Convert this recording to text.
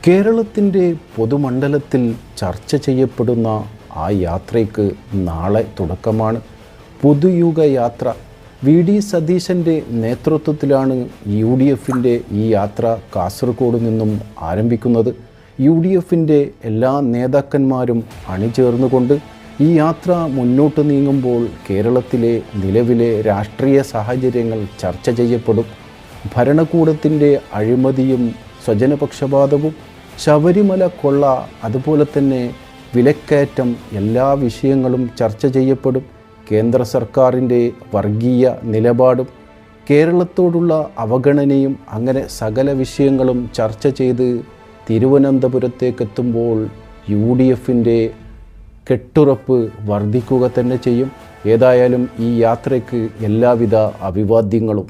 കേരളത്തിൻ്റെ പൊതുമണ്ഡലത്തിൽ ചർച്ച ചെയ്യപ്പെടുന്ന ആ യാത്രയ്ക്ക് നാളെ തുടക്കമാണ്. പുതുയുഗ യാത്ര. വി ഡി സതീശൻ്റെ നേതൃത്വത്തിലാണ് UDFൻ്റെ ഈ യാത്ര കാസർഗോഡ് നിന്നും ആരംഭിക്കുന്നത്. UDFൻ്റെ എല്ലാ നേതാക്കന്മാരും അണിചേർന്നുകൊണ്ട് ഈ യാത്ര മുന്നോട്ട് നീങ്ങുമ്പോൾ കേരളത്തിലെ നിലവിലെ രാഷ്ട്രീയ സാഹചര്യങ്ങൾ ചർച്ച ചെയ്യപ്പെടും. ഭരണകൂടത്തിൻ്റെ അഴിമതിയും സ്വജനപക്ഷപാതവും, ശബരിമല കൊള്ള, അതുപോലെ തന്നെ വിലക്കയറ്റം, എല്ലാ വിഷയങ്ങളും ചർച്ച ചെയ്യപ്പെടും. കേന്ദ്ര സർക്കാരിൻ്റെ വർഗീയ നിലപാടും കേരളത്തോടുള്ള അവഗണനയും, അങ്ങനെ സകല വിഷയങ്ങളും ചർച്ച ചെയ്ത് തിരുവനന്തപുരത്തേക്കെത്തുമ്പോൾ UDFൻ്റെ കെട്ടുറപ്പ് വർദ്ധിക്കുക തന്നെ ചെയ്യും. ഏതായാലും ഈ യാത്രയ്ക്ക് എല്ലാവിധ അഭിവാദ്യങ്ങളും.